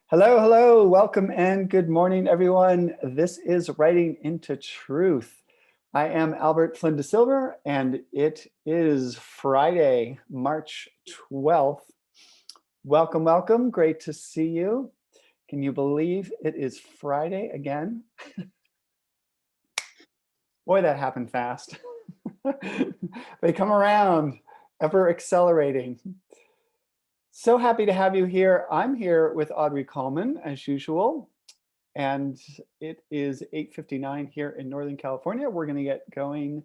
Hello, hello, welcome and good morning, everyone. This is Writing into Truth. I am Albert Flynn DeSilver, and it is Friday, March 12th. Welcome, welcome. Great to see you. Can you believe it is Friday again? Boy, that happened fast. They come around, ever accelerating. So happy to have you here. I'm here with Audrey Coleman, as usual. And it is 8:59 here in Northern California. We're going to get going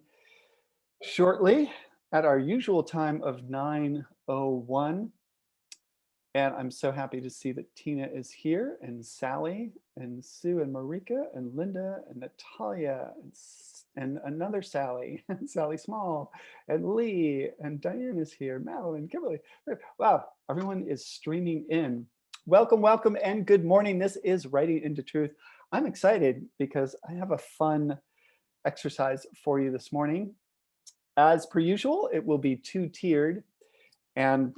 shortly at our usual time of 9:01. And I'm so happy to see that Tina is here, and Sally, and Sue, and Marika, and Linda, and Natalia, and another Sally, and Sally Small, and Lee, and Diane is here, Madeline, Kimberly. Wow, everyone is streaming in. Welcome, welcome, and good morning. This is Writing into Truth. I'm excited because I have a fun exercise for you this morning. As per usual, it will be two-tiered, and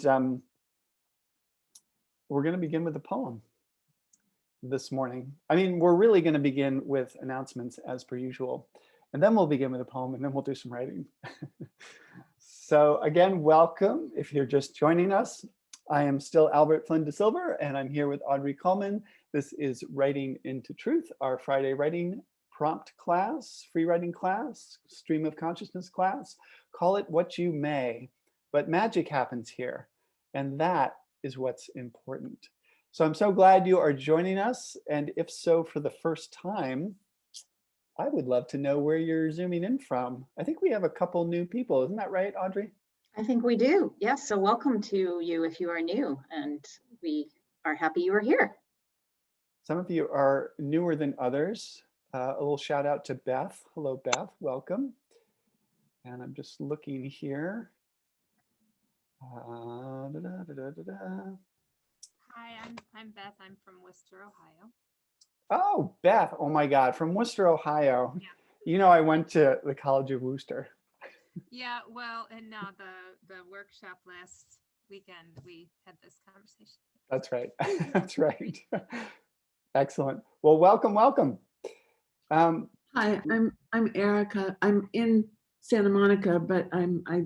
we're going to begin with a poem this morning. I mean, we're really going to begin with announcements as per usual, and then we'll begin with a poem, and then we'll do some writing. So again, welcome. If you're just joining us, I am still Albert Flynn DeSilver, and I'm here with Audrey Coleman. This is Writing into Truth, our Friday writing prompt class, free writing class, stream of consciousness class. Call it what you may, but magic happens here, and that is what's important. So I'm so glad you are joining us, and if so for the first time, I would love to know where you're zooming in from. I think we have a couple new people, isn't that right, Audrey? I think we do. Yes. So welcome to you if you are new, and we are happy you are here. Some of you are newer than others. A little shout out to Beth. Hello, Beth. Welcome. And I'm just looking here. Hi, I'm Beth. I'm from Worcester, Ohio. Oh, Beth. Oh my God, from Worcester, Ohio. Yeah. You know, I went to the College of Worcester. Yeah, well, and the workshop last weekend, we had this conversation. That's right. That's right. Excellent. Well, welcome, welcome. Hi, I'm Erica. I'm in Santa Monica, but I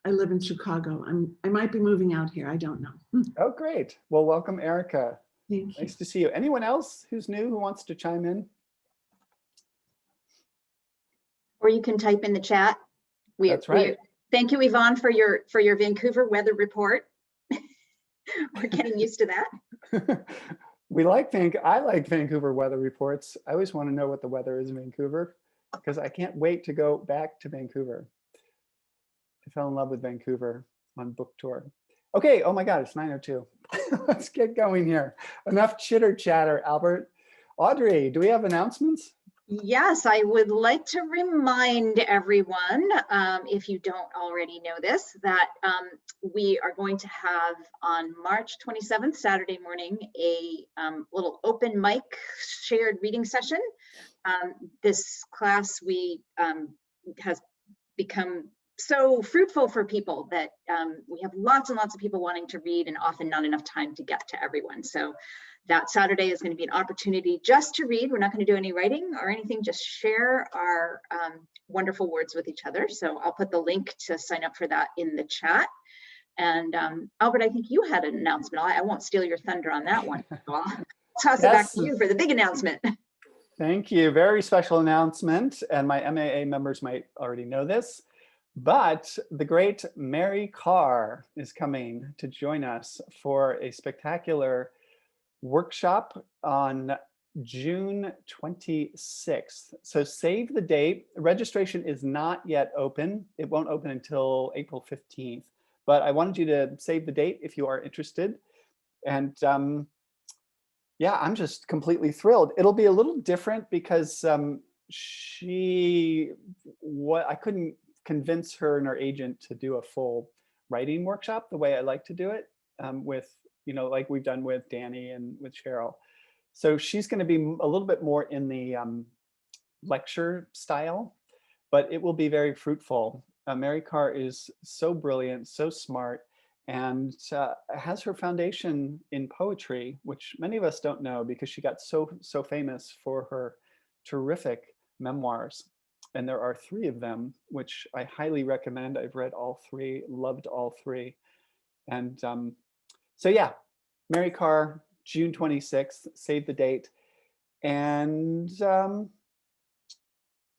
live in Chicago. I might be moving out here. I don't know. Oh, great. Well, welcome, Erica. Thank you. Nice to see you. Anyone else who's new who wants to chime in? Or you can type in the chat. That's right. Thank you, Yvonne, for your Vancouver weather report. We're getting used to that. I like Vancouver weather reports. I always want to know what the weather is in Vancouver because I can't wait to go back to Vancouver. I fell in love with Vancouver on book tour. Okay, oh my God, it's 9:02. Let's get going here. Enough chitter chatter, Albert. Audrey, do we have announcements? Yes, I would like to remind everyone, if you don't already know this, that we are going to have on March 27th, Saturday morning, a little open mic shared reading session. This class has become so fruitful for people that we have lots and lots of people wanting to read and often not enough time to get to everyone. So that Saturday is going to be an opportunity just to read. We're not going to do any writing or anything, just share our wonderful words with each other. So I'll put the link to sign up for that in the chat. And Albert, I think you had an announcement. I won't steal your thunder on that one. So I'll toss it back to you for the big announcement. Thank you. Very special announcement. And my MAA members might already know this. But the great Mary Carr is coming to join us for a spectacular workshop on June 26th. So save the date. Registration is not yet open. It won't open until April 15th. But I wanted you to save the date if you are interested. And yeah, I'm just completely thrilled. It'll be a little different because I couldn't convince her and her agent to do a full writing workshop the way I like to do it with, like we've done with Danny and with Cheryl. So she's going to be a little bit more in the lecture style, but it will be very fruitful. Mary Carr is so brilliant, so smart, and has her foundation in poetry, which many of us don't know because she got so famous for her terrific memoirs. And there are 3 of them, which I highly recommend. I've read all 3, loved all 3. And so yeah, Mary Karr, June 26th, save the date. And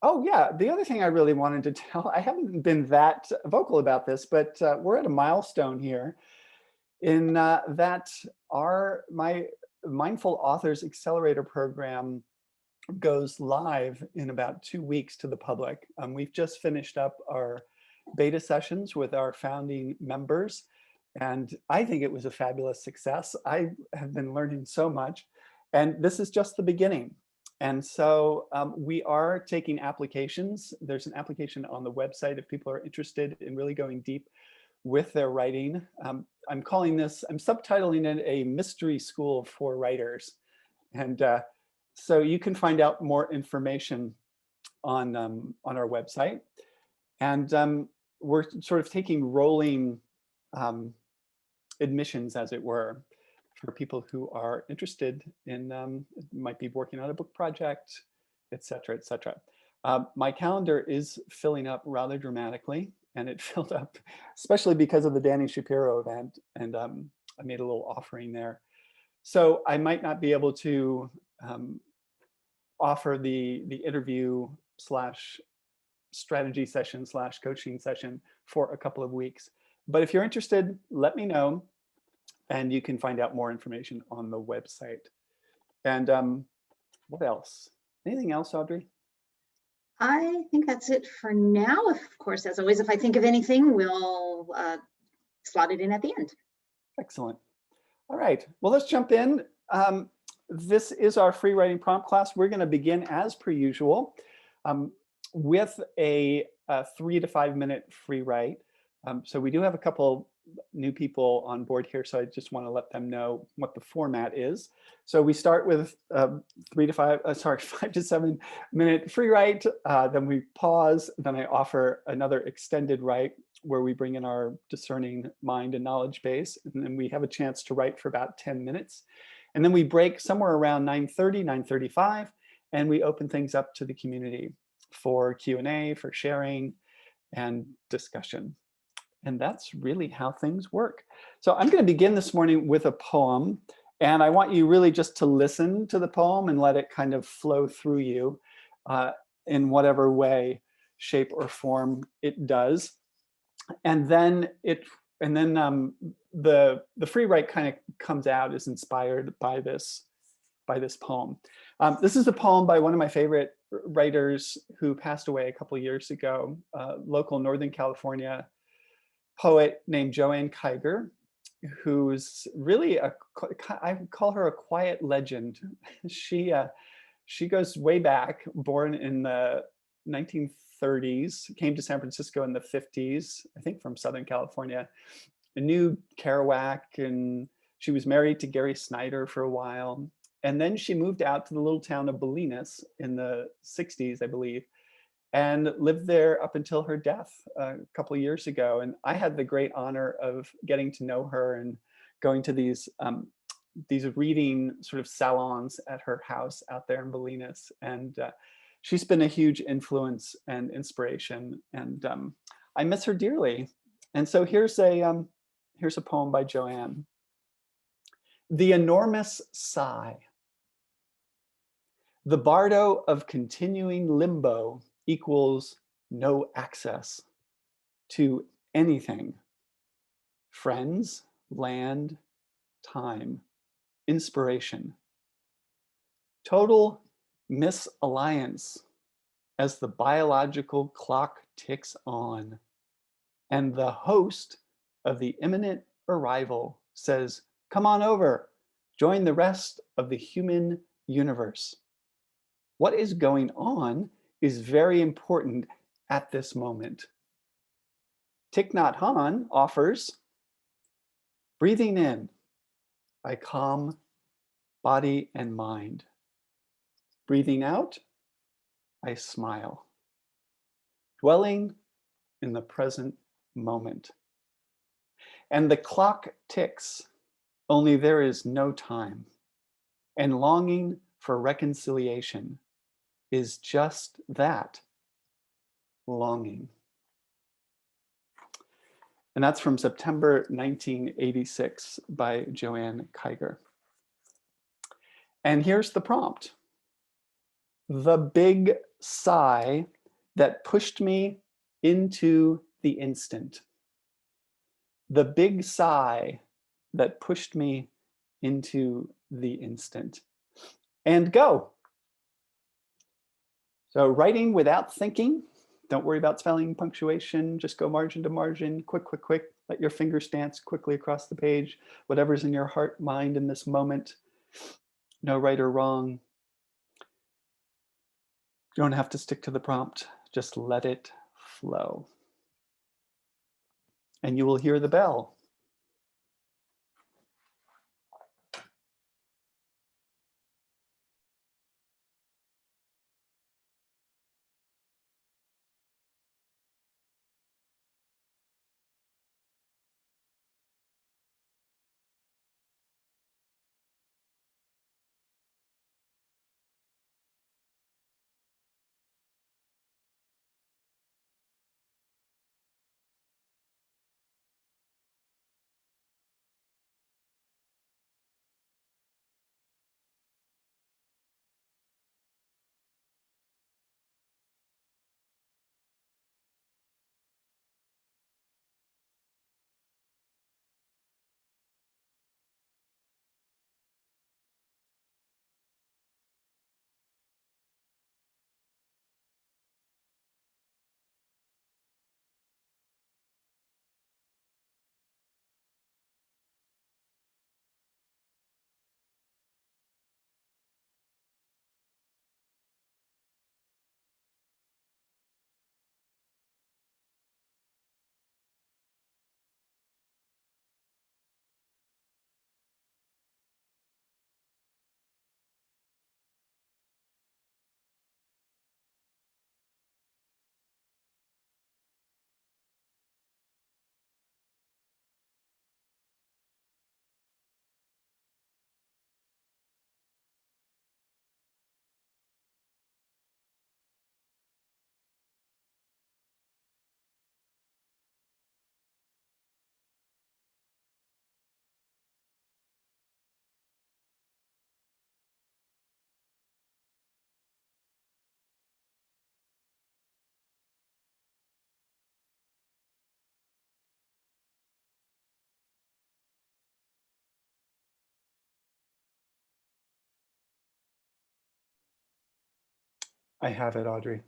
oh yeah, the other thing I really wanted to tell, I haven't been that vocal about this, but we're at a milestone here in that my Mindful Authors Accelerator program goes live in about 2 weeks to the public. We've just finished up our beta sessions with our founding members, and I think it was a fabulous success. I have been learning so much, and this is just the beginning. And so we are taking applications. There's an application on the website if people are interested in really going deep with their writing. I'm subtitling it a mystery school for writers. And so you can find out more information on our website. And we're sort of taking rolling admissions, as it were, for people who are interested in, might be working on a book project, et cetera, et cetera. My calendar is filling up rather dramatically, and it filled up especially because of the Danny Shapiro event, and I made a little offering there. So I might not be able to offer the interview / strategy session / coaching session for a couple of weeks. But if you're interested, let me know, and you can find out more information on the website. And what else? Anything else, Audrey? I think that's it for now. Of course, as always, if I think of anything, we'll slot it in at the end. Excellent. All right, well, let's jump in. This is our free writing prompt class. We're going to begin as per usual with a 3 to 5 minute free write. So we do have a couple new people on board here, so I just want to let them know what the format is. So we start with 5 to 7 minute free write, then we pause, then I offer another extended write where we bring in our discerning mind and knowledge base, and then we have a chance to write for about 10 minutes. And then we break somewhere around 9:30, 9:35, and we open things up to the community for Q&A, for sharing and discussion. And that's really how things work. So I'm going to begin this morning with a poem, and I want you really just to listen to the poem and let it kind of flow through you in whatever way, shape, or form it does. And then the free write kind of comes out is inspired by this poem. This is a poem by one of my favorite writers who passed away a couple years ago, local Northern California poet named Joanne Kiger, who's really I call her a quiet legend. She goes way back, born in the 1930s, came to San Francisco in the 50s, I think from Southern California, knew Kerouac, and she was married to Gary Snyder for a while. And then she moved out to the little town of Bolinas in the 60s, I believe, and lived there up until her death a couple of years ago. And I had the great honor of getting to know her and going to these reading sort of salons at her house out there in Bolinas. And she's been a huge influence and inspiration, and I miss her dearly. And so here's a poem by Joanne. The Enormous Sigh. The bardo of continuing limbo equals no access to anything. Friends, land, time, inspiration. Total misalliance as the biological clock ticks on, and the host of the imminent arrival says, "Come on over, join the rest of the human universe." What is going on is very important at this moment. Thich Nhat Hanh offers, breathing in, I calm body and mind. Breathing out, I smile. Dwelling in the present moment. And the clock ticks, only there is no time. And longing for reconciliation is just that, longing. And that's from September 1986 by Joanne Kiger. And here's the prompt. The big sigh that pushed me into the instant. The big sigh that pushed me into the instant. And go. So writing without thinking. Don't worry about spelling, punctuation, just go margin to margin, quick, quick, quick. Let your fingers dance quickly across the page. Whatever's in your heart, mind in this moment. No right or wrong. You don't have to stick to the prompt, just let it flow. And you will hear the bell. I have it, Audrey.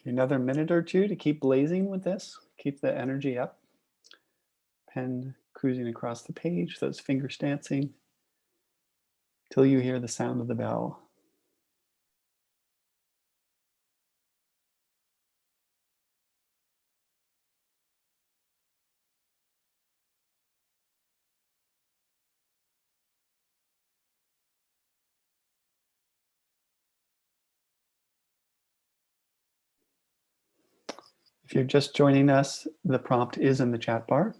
Another minute or two to keep blazing with this. Keep the energy up. Pen cruising across the page, those fingers dancing, till you hear the sound of the bell. If you're just joining us, the prompt is in the chat bar.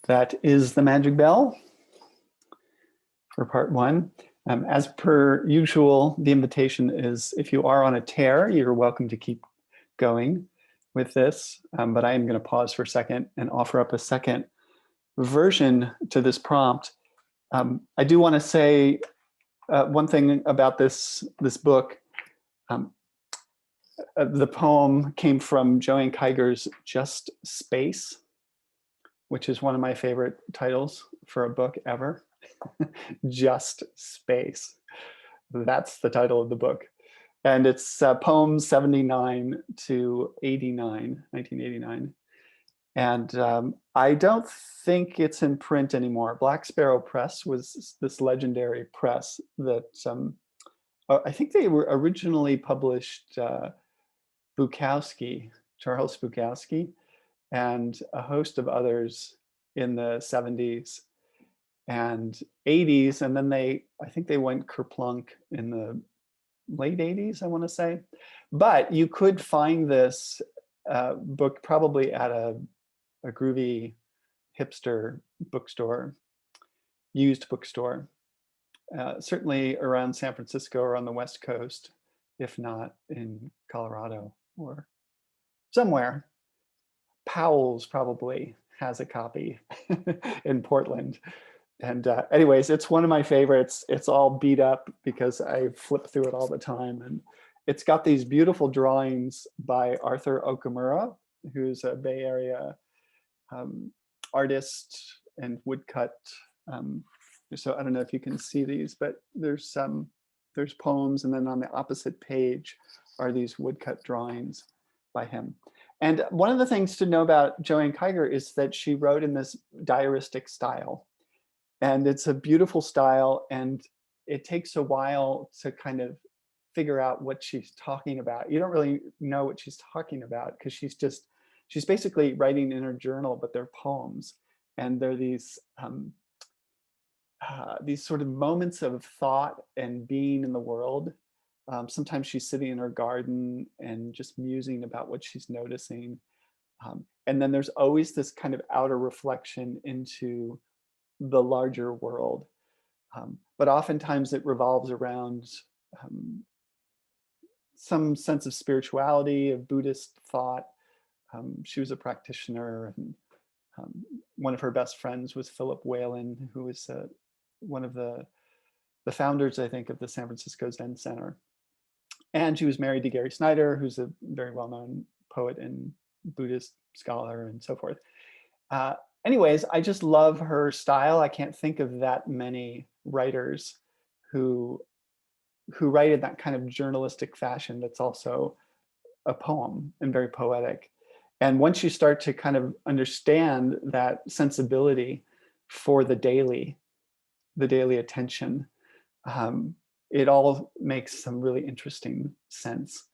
That is the magic bell for part one. As per usual, the invitation is if you are on a tear, you're welcome to keep going with this, but I am going to pause for a second and offer up a second version to this prompt. I do want to say one thing about this book. The poem came from Joanne Kiger's Just Space, which is one of my favorite titles for a book ever. Just Space. That's the title of the book. And it's poems 79 to 89, 1989. And I don't think it's in print anymore. Black Sparrow Press was this legendary press that I think they were originally published Bukowski, Charles Bukowski, and a host of others in the 70s and 80s. And then I think they went kerplunk in the late 80s, I want to say. But you could find this book probably at a groovy hipster bookstore, used bookstore, certainly around San Francisco or on the West Coast, if not in Colorado or somewhere. Powell's probably has a copy in Portland. And anyways, it's one of my favorites. It's all beat up because I flip through it all the time. And it's got these beautiful drawings by Arthur Okamura, who's a Bay Area artist and woodcut. So I don't know if you can see these, but there's poems, and then on the opposite page are these woodcut drawings by him. And one of the things to know about Joanne Kiger is that she wrote in this diaristic style. And it's a beautiful style, and it takes a while to kind of figure out what she's talking about. You don't really know what she's talking about because she's basically writing in her journal, but they're poems. And they're these sort of moments of thought and being in the world. Sometimes she's sitting in her garden and just musing about what she's noticing. And then there's always this kind of outer reflection into the larger world. But oftentimes it revolves around some sense of spirituality, of Buddhist thought. She was a practitioner, and one of her best friends was Philip Whalen, who was one of the founders, I think, of the San Francisco Zen Center. And she was married to Gary Snyder, who's a very well-known poet and Buddhist scholar and so forth. Anyways, I just love her style. I can't think of that many writers who write in that kind of journalistic fashion that's also a poem and very poetic. And once you start to kind of understand that sensibility for the daily attention, it all makes some really interesting sense.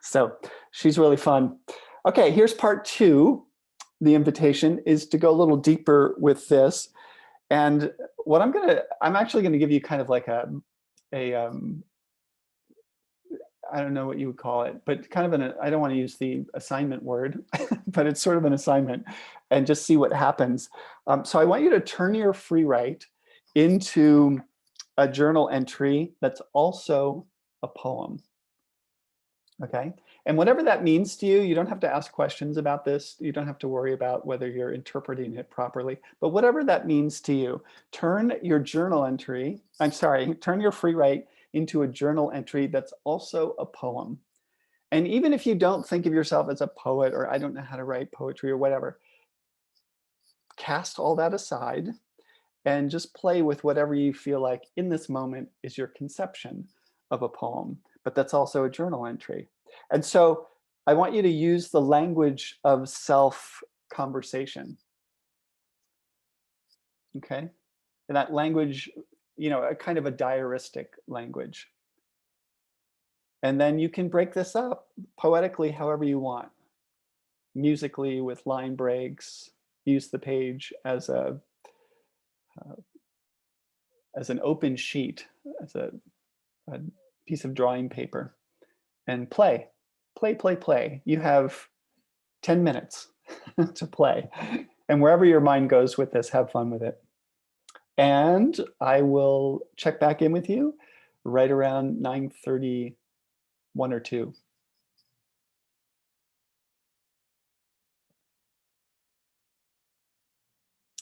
So she's really fun. Okay, here's part two. The invitation is to go a little deeper with this. And what I'm actually gonna give you kind of like I don't know what you would call it, but kind of I don't want to use the assignment word, but it's sort of an assignment, and just see what happens. So I want you to turn your free write into a journal entry that's also a poem. Okay, and whatever that means to you, you don't have to ask questions about this. You don't have to worry about whether you're interpreting it properly, but whatever that means to you, turn your journal entry, turn your free write into a journal entry that's also a poem. And even if you don't think of yourself as a poet, or I don't know how to write poetry or whatever, cast all that aside and just play with whatever you feel like in this moment is your conception of a poem, but that's also a journal entry. And so I want you to use the language of self-conversation. Okay? And that language, a kind of a diaristic language. And then you can break this up poetically however you want. Musically with line breaks, use the page as an open sheet, as a piece of drawing paper, and play. You have 10 minutes to play. And wherever your mind goes with this, have fun with it. And I will check back in with you right around 9:30, 1 or 2.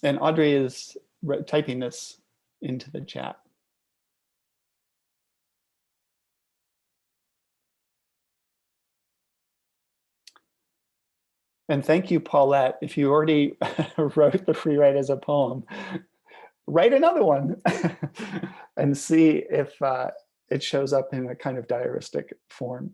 And Audrey is typing this into the chat. And thank you, Paulette. If you already wrote the free write as a poem, write another one and see if it shows up in a kind of diaristic form.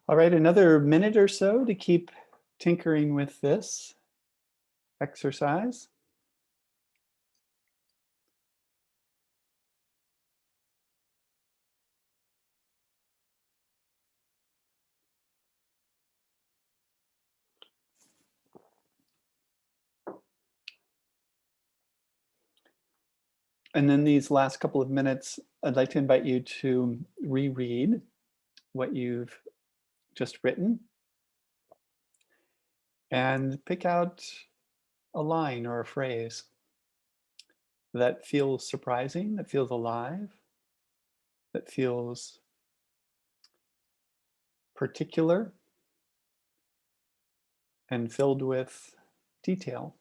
All right, another minute or so to keep tinkering with this exercise. And then these last couple of minutes, I'd like to invite you to reread what you've just written and pick out a line or a phrase that feels surprising, that feels alive, that feels particular and filled with detail.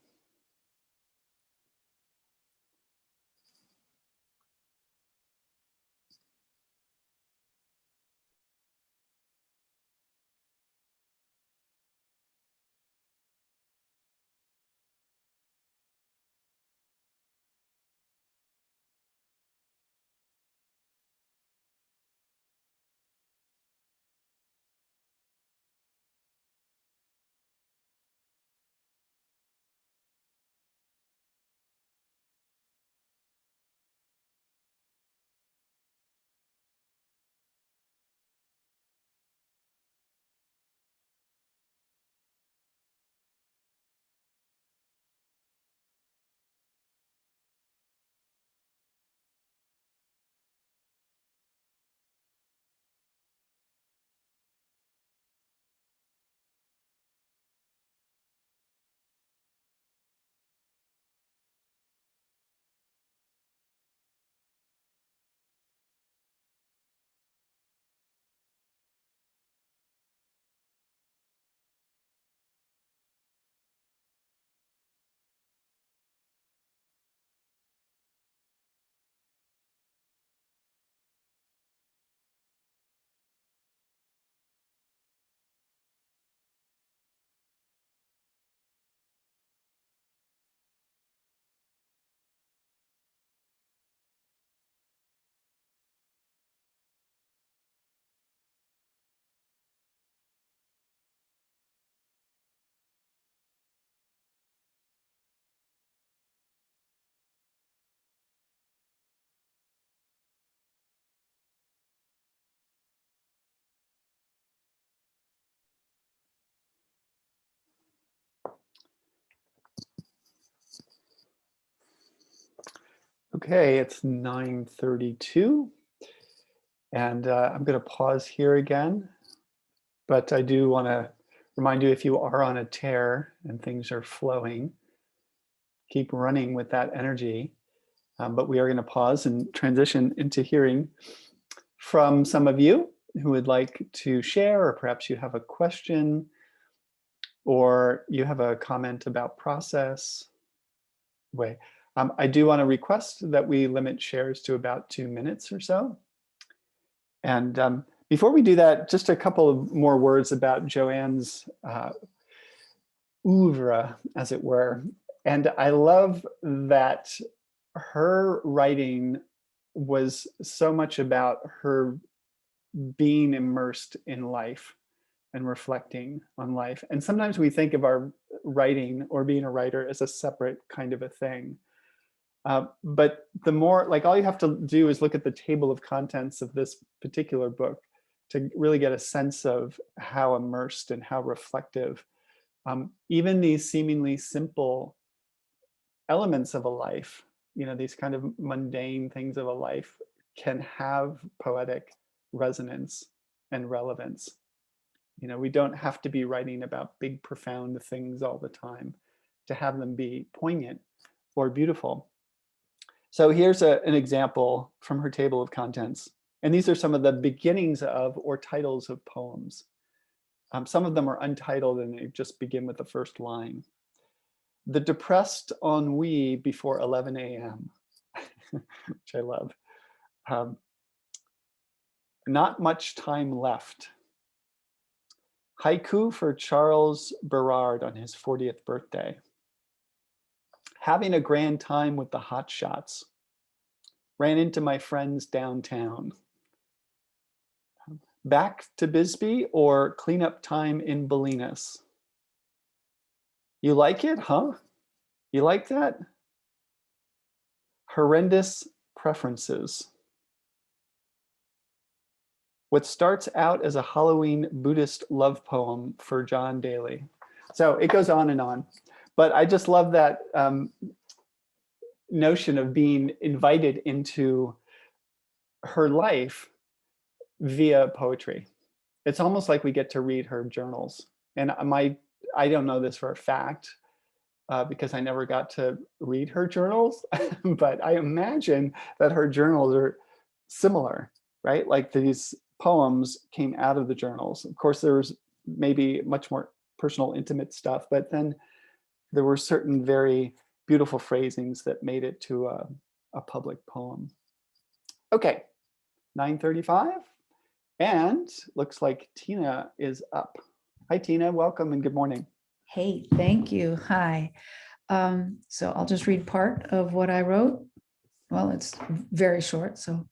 Okay, it's 9:32, and I'm going to pause here again, but I do want to remind you, if you are on a tear and things are flowing, keep running with that energy. But we are going to pause and transition into hearing from some of you who would like to share, or perhaps you have a question, or you have a comment about process. I do want to request that we limit shares to about 2 minutes or so. And before we do that, just a couple of more words about Joanne's oeuvre, as it were. And I love that her writing was so much about her being immersed in life and reflecting on life. And sometimes we think of our writing or being a writer as a separate kind of a thing. But the more, like, all you have to do is look at the table of contents of this particular book to really get a sense of how immersed and how reflective even these seemingly simple elements of a life, these kind of mundane things of a life, can have poetic resonance and relevance. We don't have to be writing about big, profound things all the time to have them be poignant or beautiful. So here's an example from her table of contents. And these are some of the beginnings of or titles of poems. Some of them are untitled and they just begin with the first line. The depressed ennui before 11 a.m., which I love. Not much time left. Haiku for Charles Berard on his 40th birthday. Having a grand time with the hot shots. Ran into my friends downtown. Back to Bisbee or cleanup time in Bolinas? You like it, huh? You like that? Horrendous preferences. What starts out as a Halloween Buddhist love poem for John Daly. So it goes on and on. But I just love that notion of being invited into her life via poetry. It's almost like we get to read her journals. And I don't know this for a fact because I never got to read her journals, but I imagine that her journals are similar, right? Like these poems came out of the journals. Of course, there was maybe much more personal, intimate stuff, but then there were certain very beautiful phrasings that made it to a public poem. Okay, 9:35, and looks like Tina is up. Hi, Tina, welcome and good morning. Hey, thank you. Hi. So I'll just read part of what I wrote. Well, it's very short. So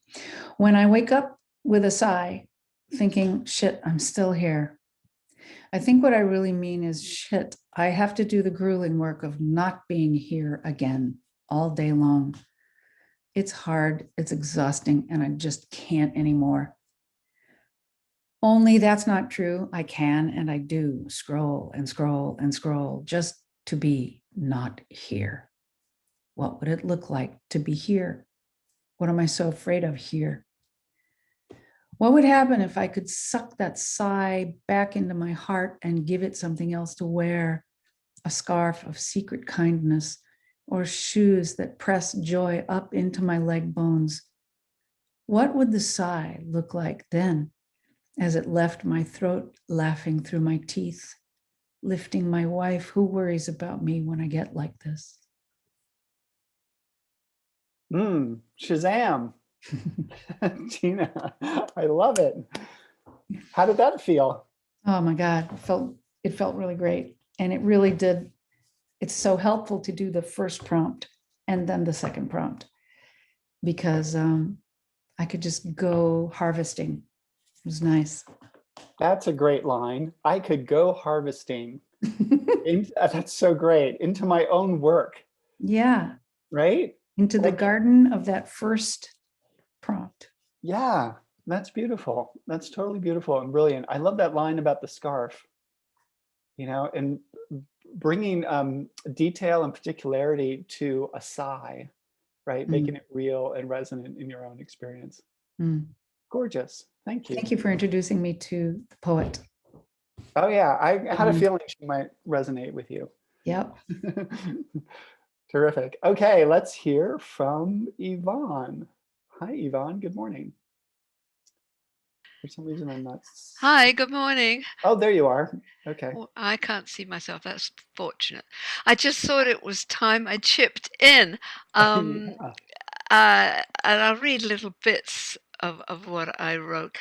when I wake up with a sigh, thinking, shit, I'm still here. I think what I really mean is, shit, I have to do the grueling work of not being here again all day long. It's hard, it's exhausting, and I just can't anymore. Only that's not true. I can and I do scroll and scroll and scroll just to be not here. What would it look like to be here? What am I so afraid of here? What would happen if I could suck that sigh back into my heart and give it something else to wear? A scarf of secret kindness, or shoes that press joy up into my leg bones. What would the sigh look like then, as it left my throat, laughing through my teeth, lifting my wife who worries about me when I get like this? Shazam. Tina, I love it. How did that feel? Oh my God, it felt really great. And it really did. It's so helpful to do the first prompt and then the second prompt, because I could just go harvesting. It was nice. That's a great line. I could go harvesting. That's so great. Into my own work. Yeah. Right? Into the garden of that first prompt. Yeah, that's beautiful. That's totally beautiful and brilliant. I love that line about the scarf, and bringing detail and particularity to a sigh, right? Making it real and resonant in your own experience. Gorgeous. Thank you. Thank you for introducing me to the poet. Oh yeah, I had a feeling she might resonate with you. Yep. Terrific. Okay, let's hear from Yvonne. Hi, Yvonne. Good morning. For some reason, I'm not. Hi, good morning. Oh, there you are. Okay. Oh, I can't see myself. That's fortunate. I just thought it was time I chipped in. And I'll read little bits of what I wrote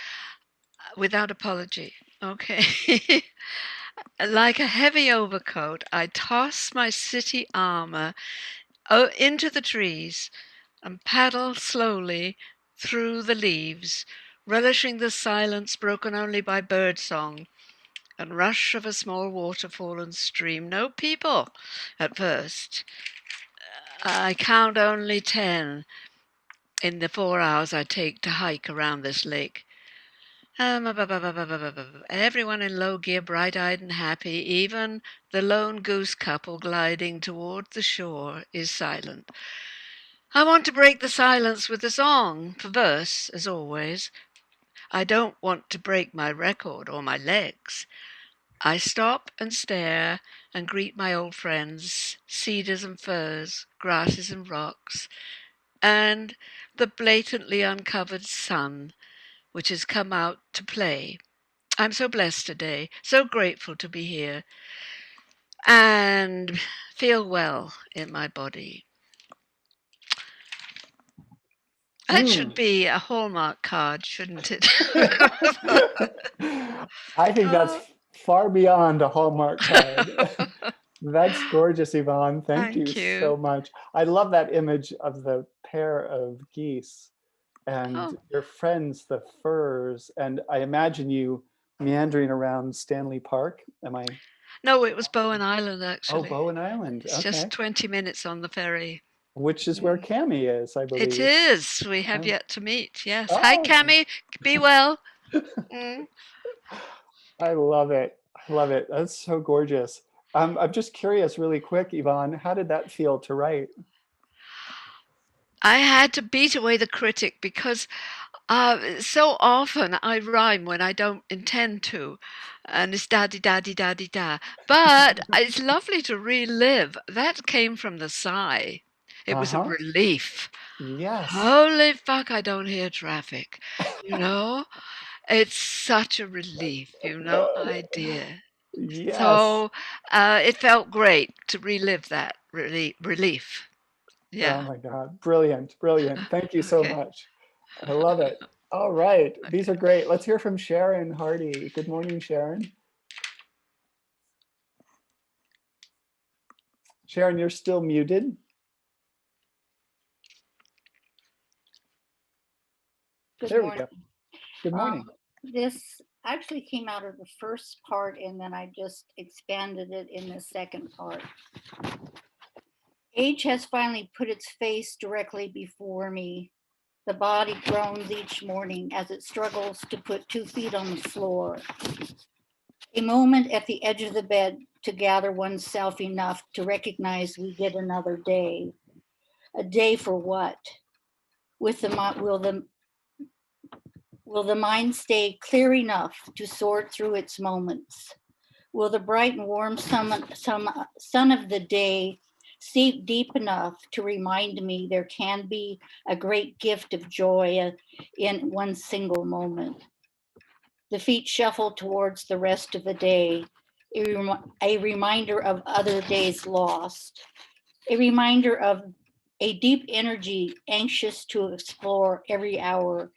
without apology. Okay. Like a heavy overcoat, I toss my city armor into the trees and paddle slowly through the leaves, relishing the silence broken only by birdsong and rush of a small waterfall and stream. No people at first. I count only 10 in the 4 hours I take to hike around this lake. Everyone in low gear, bright-eyed and happy, even the lone goose couple gliding toward the shore, is silent. I want to break the silence with a song, for verse, as always. I don't want to break my record or my legs. I stop and stare and greet my old friends, cedars and firs, grasses and rocks, and the blatantly uncovered sun, which has come out to play. I'm so blessed today, so grateful to be here, and feel well in my body. That should be a Hallmark card, shouldn't it? I think that's far beyond a Hallmark card. That's gorgeous, Yvonne. Thank you so much. I love that image of the pair of geese and Oh, your friends, the furs, and I imagine you meandering around Stanley Park. Am I? no, it was Bowen Island, Oh, actually. Bowen Island. It's Okay. just 20 minutes on the ferry. Which is where Mm. Cami is, I It believe. is. We have Oh, yet to meet. Yes. Hi, oh, Cami. Be well. Mm. I love it. I love it. That's so gorgeous. I'm just curious, really quick, Yvonne, how did that feel to write? I had to beat away the critic because so often I rhyme when I don't intend to, and it's da di da di da di da. But it's lovely to relive. That came from the sigh. It was a Uh-huh. relief. Yes. Holy fuck, I don't hear traffic. You know, it's such a relief. You no idea. Yes. So it felt great to relive that relief. Oh Yeah. my God. Brilliant. Brilliant. Thank you so Okay. much. I love it. All right. These are great. Let's hear from Sharon Hardy. Good morning, Sharon. Sharon, you're still muted. Good There we morning. go. Good morning. This actually came out of the first part and then I just expanded it in the second part. Age has finally put its face directly before me. The body groans each morning as it struggles to put 2 feet on the floor. A moment at the edge of the bed to gather oneself enough to recognize we did another day. A day for what? Will the mind stay clear enough to sort through its moments? Will the bright and warm sun of the day seep deep enough to remind me there can be a great gift of joy in one single moment? The feet shuffle towards the rest of the day, a reminder of other days lost, a reminder of a deep energy anxious to explore every hour,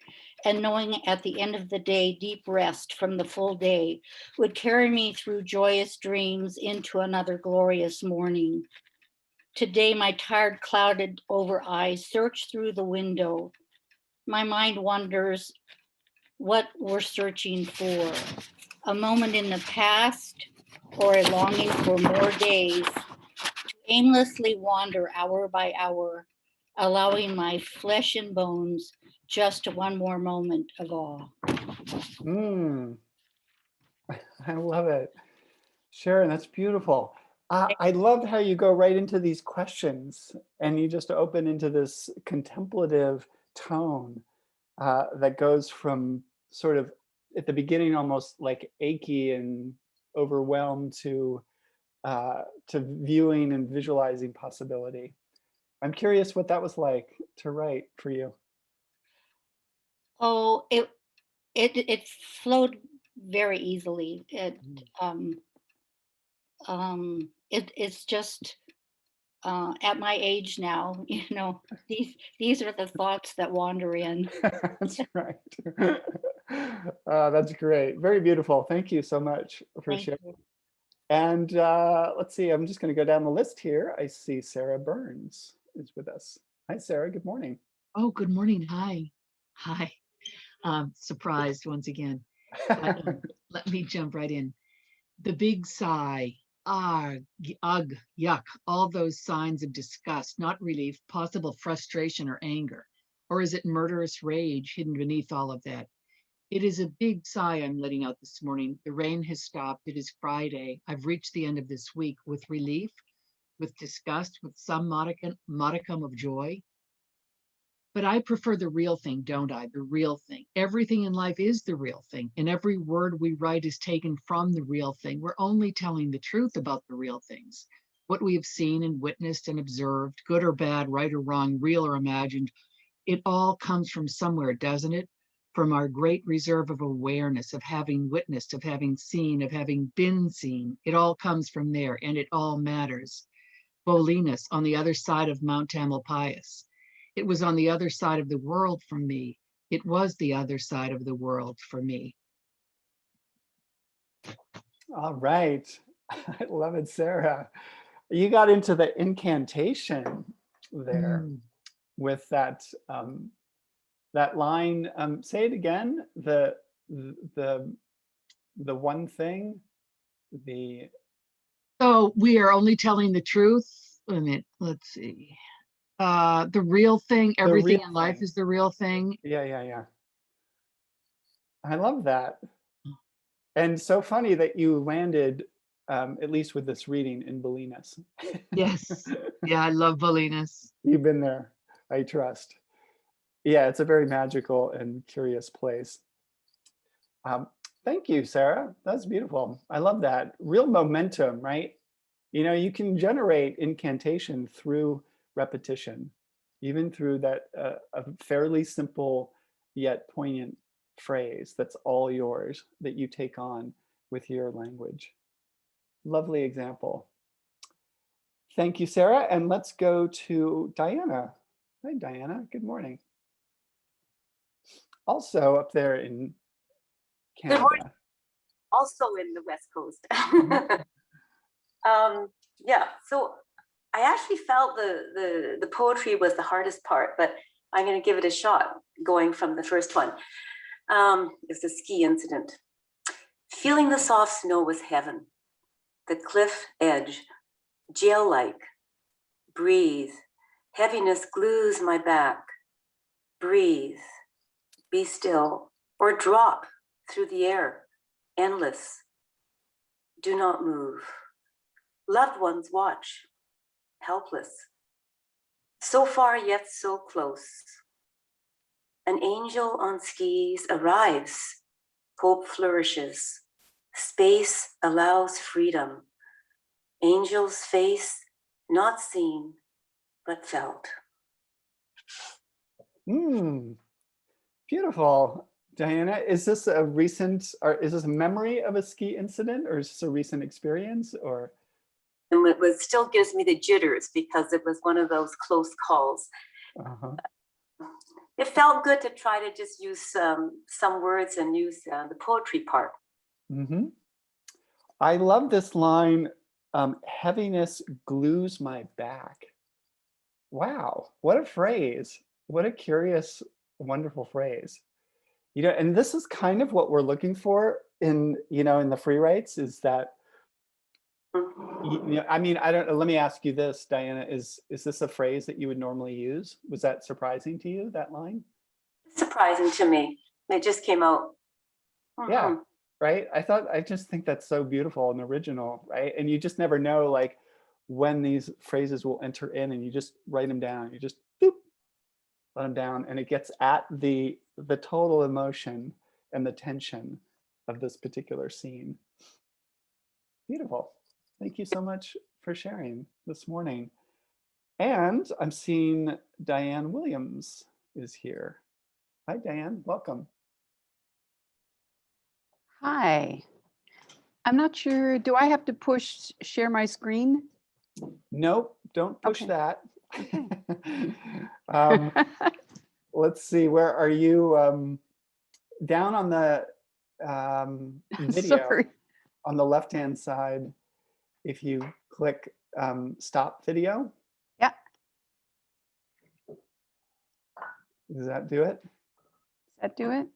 and knowing at the end of the day, deep rest from the full day would carry me through joyous dreams into another glorious morning. Today, my tired, clouded over eyes search through the window. My mind wonders what we're searching for. A moment in the past or a longing for more days to aimlessly wander hour by hour, allowing my flesh and bones just one more moment of awe. Mm, I love it. Sharon, that's beautiful. I loved how you go right into these questions and you just open into this contemplative tone that goes from sort of at the beginning almost like achy and overwhelmed to viewing and visualizing possibility. I'm curious what that was like to write for you. Oh, it flowed very easily. It's just at my age now, these are the thoughts that wander in. That's right. That's great. Very beautiful. Thank you so much for Thank sharing. you. And let's see, I'm just going to go down the list here. I see Sarah Burns is with us. Hi, Sarah. Good morning. Oh, good morning. Hi. Hi. Surprised once again. But let me jump right in. The big sigh, ugh, yuck, all those signs of disgust, not relief, possible frustration or anger. Or is it murderous rage hidden beneath all of that? It is a big sigh I'm letting out this morning. The rain has stopped. It is Friday. I've reached the end of this week with relief, with disgust, with some modicum of joy. But I prefer the real thing, don't I? The real thing. Everything in life is the real thing, and every word we write is taken from the real thing. We're only telling the truth about the real things. What we have seen and witnessed and observed, good or bad, right or wrong, real or imagined, it all comes from somewhere, doesn't it? From our great reserve of awareness, of having witnessed, of having seen, of having been seen. It all comes from there, and it all matters. Bolinus on the other side of Mount Tamalpais. It was on the other side of the world from me. It was the other side of the world for me. All right. I love it, Sarah. You got into the incantation there with that that line, say it again, the one thing, So we are only telling the truth. Wait a minute, let's see. The real thing, everything real in life thing. is the real thing. Yeah. I love that. And so funny that you landed, at least with this reading, in Bolinas. Yes. Yeah, I love Bolinas. You've been there, I trust. Yeah, it's a very magical and curious place. Thank you, Sarah. That's beautiful. I love that. Real momentum, right? You know, you can generate incantation through repetition, even through that a fairly simple yet poignant phrase that's all yours that you take on with your language. Lovely example. Thank you, Sarah. And let's go to Diana. Hi, Diana. Good morning. Also up there in Canada. Good morning. Also in the West Coast. Yeah, so I actually felt the poetry was the hardest part, but I'm going to give it a shot going from the first one. It's the ski incident. Feeling the soft snow was heaven. The cliff edge, jail-like. Breathe. Heaviness glues my back. Breathe. Be still or drop through the air. Endless. Do not move. Loved ones watch. Helpless. So far yet so close. An angel on skis arrives. Hope flourishes. Space allows freedom. Angel's face not seen, but felt. Beautiful. Diana, is this a recent, or is this a memory of a ski incident, or is this a recent experience, or? And it still gives me the jitters because it was one of those close calls. It felt good to try to just use some words and use the poetry part. I love this line, heaviness glues my back. Wow, what a phrase. What a curious, wonderful phrase. You know, and this is kind of what we're looking for in, you know, in the free writes, is that, you know, I mean, I don't know, let me ask you this, Diana, is this a phrase that you would normally use? Was that surprising to you, that line? Surprising to me. It just came out. Yeah, right? I just think that's so beautiful and original, right? And you just never know, like, when these phrases will enter in, and you just write them down. You just boop, let them down, and it gets at the total emotion and the tension of this particular scene. Beautiful. Thank you so much for sharing this morning. And I'm seeing Diane Williams is here. Hi, Diane, welcome. Hi. I'm not sure, do I have to share my screen? Nope, don't push Okay. that. Okay. Let's see, where are you? Down on the video, Sorry. on the left-hand side, if you click stop video. Yeah. Does that do it? Does that do it?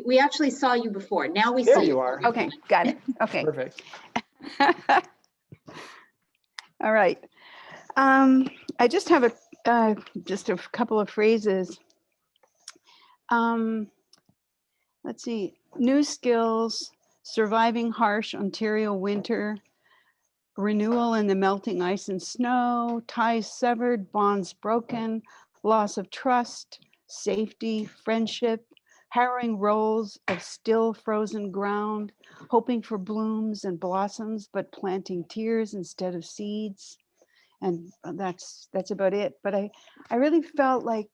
We actually saw you before. Now we There see you are. Okay, got it. Okay. Perfect. All right. I just have just a couple of phrases. Let's see. New skills, surviving harsh Ontario winter, renewal in the melting ice and snow, ties severed, bonds broken, loss of trust, safety, friendship, harrowing rolls of still frozen ground, hoping for blooms and blossoms, but planting tears instead of seeds. And that's about it. But I really felt like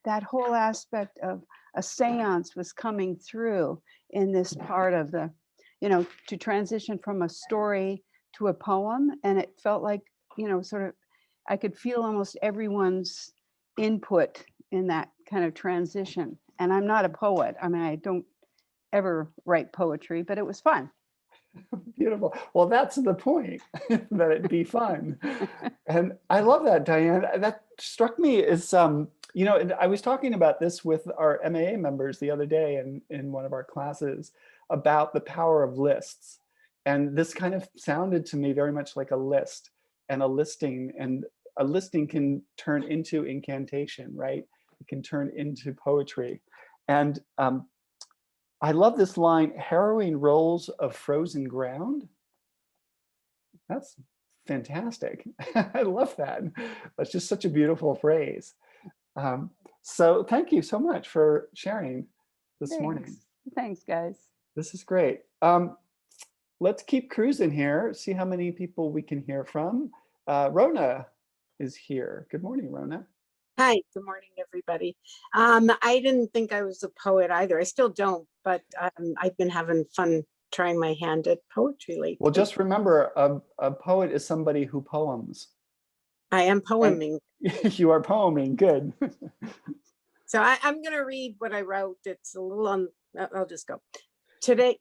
that whole aspect of a seance was coming through in this part of the, you know, to transition from a story to a poem. And it felt like, you know, sort of, I could feel almost everyone's input in that kind of transition. And I'm not a poet. I mean, I don't ever write poetry, but it was fun. Beautiful. Well, that's the point, that it be fun. And I love that, Diane. That struck me as You know, and I was talking about this with our MAA members the other day in one of our classes about the power of lists. And this kind of sounded to me very much like a list and a listing, and a listing can turn into incantation, right? It can turn into poetry. And I love this line, harrowing rolls of frozen ground. That's fantastic. I love that. That's just such a beautiful phrase. So thank you so much for sharing this morning. Thanks, guys. This is great. Let's keep cruising here, see how many people we can hear from. Rona is here. Good morning, Rona. Hi, good morning, everybody. I didn't think I was a poet either. I still don't, but I've been having fun trying my hand at poetry lately. Well, just remember, a poet is somebody who poems. I am poeming. You are poeming, good. So I'm going to read what I wrote. It's a little on, I'll just go. Today,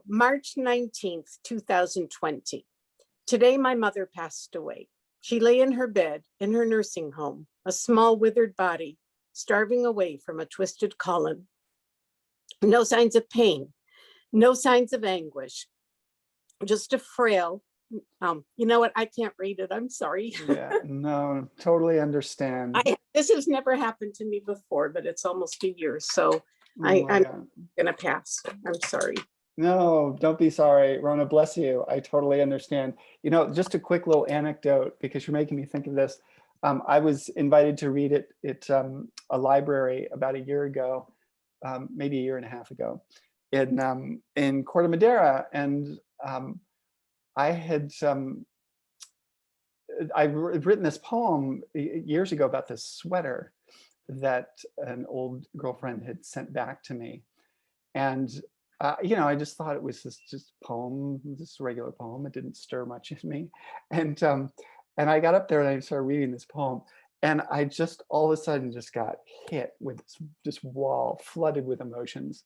March 19th, 2020. Today, my mother passed away. She lay in her bed in her nursing home, a small withered body, starving away from a twisted colon. No signs of pain, no signs of anguish, just a frail, you know what, I can't read it, I'm sorry. Yeah, no, totally understand. This has never happened to me before, but it's almost a year, so I'm gonna pass, I'm sorry. No, don't be sorry, Rona, bless you. I totally understand. You know, just a quick little anecdote, because you're making me think of this. I was invited to read it at a library about a year ago, maybe a year and a half ago, in Corte Madera, and I had I've written this poem years ago about this sweater that an old girlfriend had sent back to me, and you know, I just thought it was just poem, this regular poem. It didn't stir much in me, and I got up there and I started reading this poem, and I just all of a sudden just got hit with this wall flooded with emotions.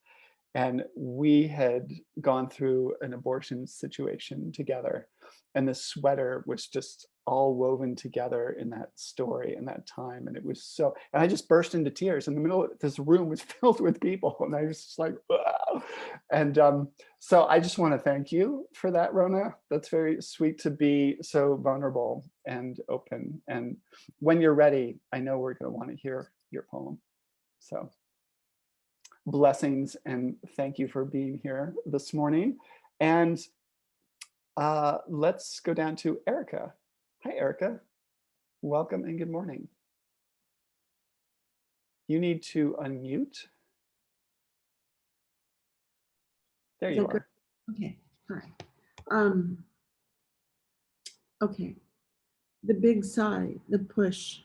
And we had gone through an abortion situation together, and the sweater was just all woven together in that story and that time. And it was so, and I just burst into tears in the middle of this room was filled with people, and I was just like, wow. And so I just want to thank you for that, Rona. That's very sweet to be so vulnerable and open. And when you're ready, I know we're going to want to hear your poem. So blessings and thank you for being here this morning. And let's go down to Erica. Hi, Erica. Welcome and good morning. You need to unmute. There you are. Okay, hi. Okay, the big sigh, the push,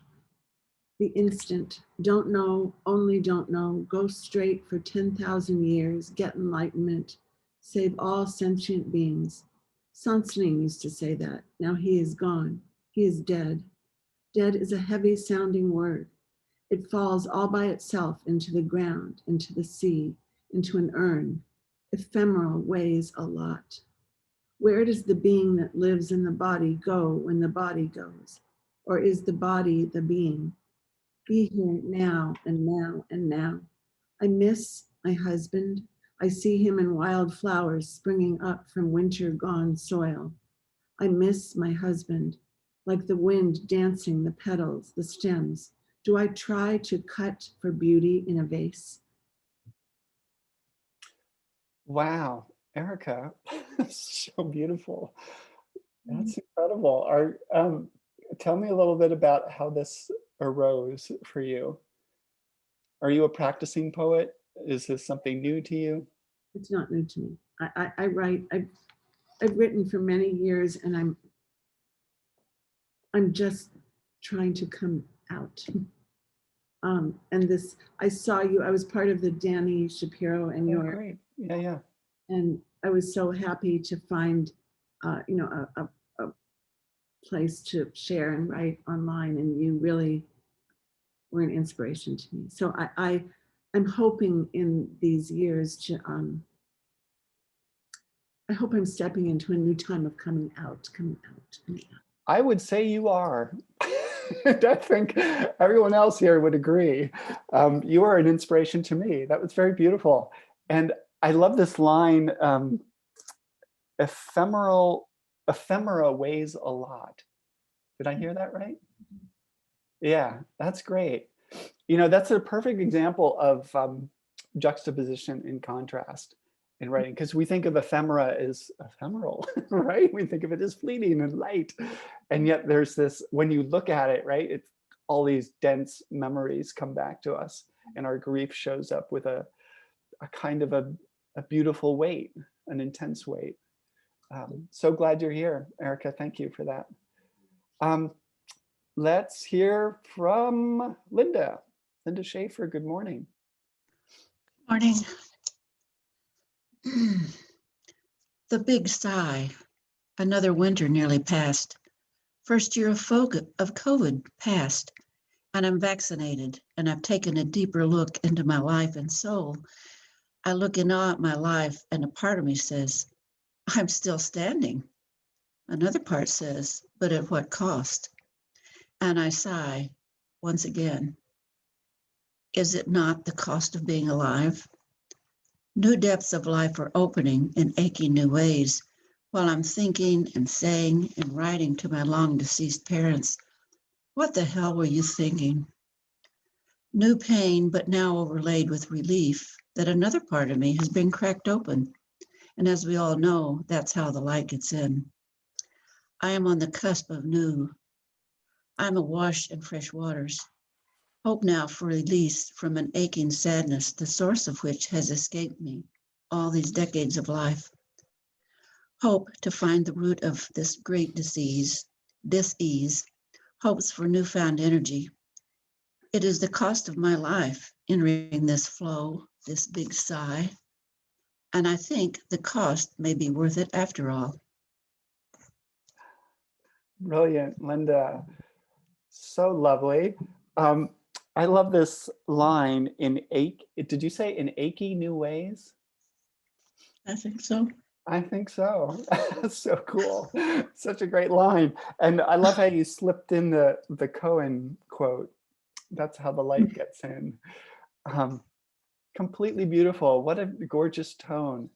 the instant, don't know, only don't know, go straight for 10,000 years, get enlightenment, save all sentient beings. Sansoning used to say that. Now he is gone. He is dead. Dead is a heavy sounding word. It falls all by itself into the ground, into the sea, into an urn. Ephemeral, weighs a lot. Where does the being that lives in the body go when the body goes? Or is the body the being? Be here now and now and now. I miss my husband. I see him in wild flowers springing up from winter gone soil. I miss my husband, like the wind dancing the petals, the stems. Do I try to cut for beauty in a vase? Wow, Erica, so beautiful. That's incredible. Tell me a little bit about how this arose for you. Are you a practicing poet? Is this something new to you? It's not new to me. I write, I've written for many years, and I'm just trying to come out. And this, I saw you, I was part of the Danny Shapiro and your, great. Yeah. And I was so happy to find, you know, a place to share and write online, and you really were an inspiration to me. So I'm hoping in these years to, I hope I'm stepping into a new time of coming out. I would say you are. I think everyone else here would agree. You are an inspiration to me. That was very beautiful. And I love this line, ephemera weighs a lot. Did I hear that right? Yeah, that's great. You know, that's a perfect example of juxtaposition in contrast in writing, because we think of ephemera as ephemeral, right? We think of it as fleeting and light. And yet there's this, when you look at it, right, it's all these dense memories come back to us, and our grief shows up with a kind of a beautiful weight, an intense weight. So glad you're here, Erica. Thank you for that. Let's hear from Linda. Linda Schaefer, good morning. Morning. The big sigh. Another winter nearly passed. First year of COVID passed, and I'm vaccinated, and I've taken a deeper look into my life and soul. I look in awe at my life, and a part of me says, I'm still standing. Another part says, but at what cost? And I sigh once again. Is it not the cost of being alive? New depths of life are opening in aching new ways, while I'm thinking and saying and writing to my long deceased parents, what the hell were you thinking? New pain, but now overlaid with relief that another part of me has been cracked open. And as we all know, that's how the light gets in. I am on the cusp of new. I'm awash in fresh waters. Hope now for release from an aching sadness, the source of which has escaped me all these decades of life. Hope to find the root of this great disease, dis-ease, hopes for newfound energy. It is the cost of my life entering this flow, this big sigh. And I think the cost may be worth it after all. Brilliant, Linda. So lovely. I love this line did you say in achy new ways? I think so. I think so. So cool. Such a great line. And I love how you slipped in the Cohen quote. That's how the light gets in. Completely beautiful. What a gorgeous tone.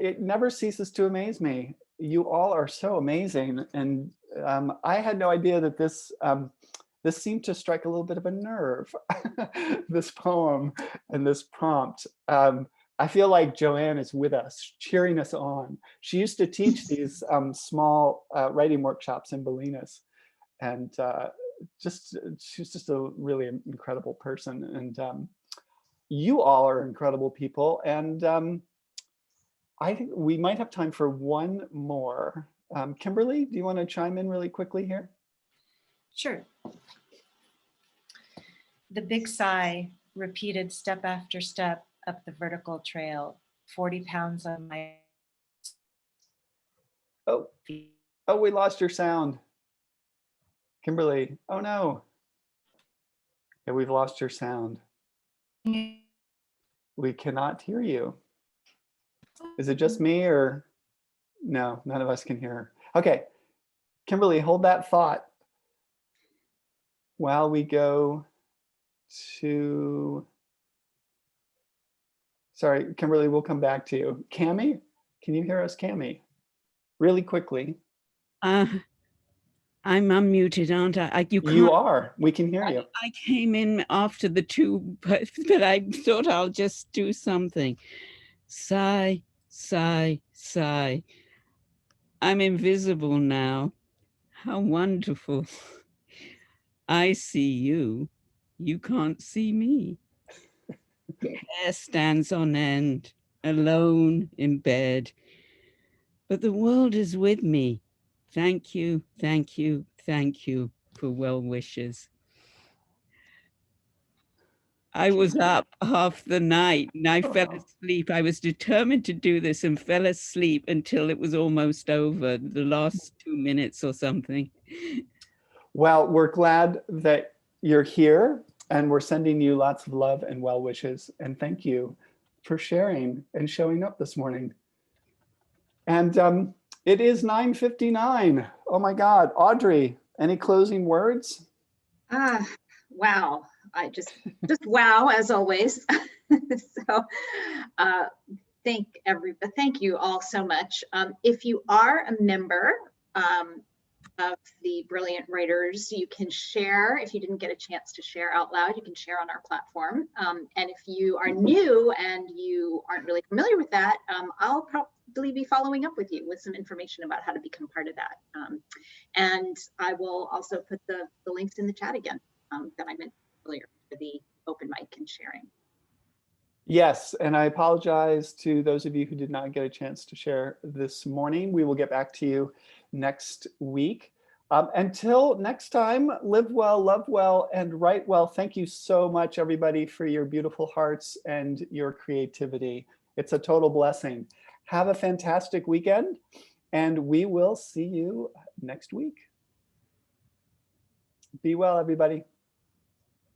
It never ceases to amaze me. You all are so amazing. And I had no idea that this seemed to strike a little bit of a nerve, this poem and this prompt. I feel like Joanne is with us, cheering us on. She used to teach these small writing workshops in Bolinas. And she's just a really incredible person. And you all are incredible people. And I think we might have time for one more. Kimberly, do you want to chime in really quickly here? Sure. The big sigh, repeated step after step up the vertical trail, 40 pounds on my feet. Oh, we lost your sound. Kimberly, oh no. Yeah, we've lost your sound. We cannot hear you. Is it just me or? No, none of us can hear her. Okay, Kimberly, hold that thought while we go to, sorry, Kimberly, we'll come back to you. Cami, can you hear us, Cami? Really quickly. I'm unmuted, aren't I? You are. We can hear you. I came in after the two, but I thought I'll just do something. Sigh, sigh, sigh. I'm invisible now. How wonderful. I see you. You can't see me. Hair stands on end, alone in bed. But the world is with me. Thank you, thank you, thank you for well wishes. I was up half the night and I fell asleep. I was determined to do this and fell asleep until it was almost over, the last 2 minutes or something. Well, we're glad that you're here and we're sending you lots of love and well wishes. And thank you for sharing and showing up this morning. And it is 9:59. Oh my God. Audrey, any closing words? Wow. I just wow, as always. So thank you all so much. If you are a member of the Brilliant Writers, you can share. If you didn't get a chance to share out loud, you can share on our platform. And if you are new and you aren't really familiar with that, I'll probably be following up with you with some information about how to become part of that. And I will also put the links in the chat again that I mentioned earlier for the open mic and sharing. Yes, and I apologize to those of you who did not get a chance to share this morning. We will get back to you next week. Until next time, live well, love well, and write well. Thank you so much, everybody, for your beautiful hearts and your creativity. It's a total blessing. Have a fantastic weekend, and we will see you next week. Be well, everybody.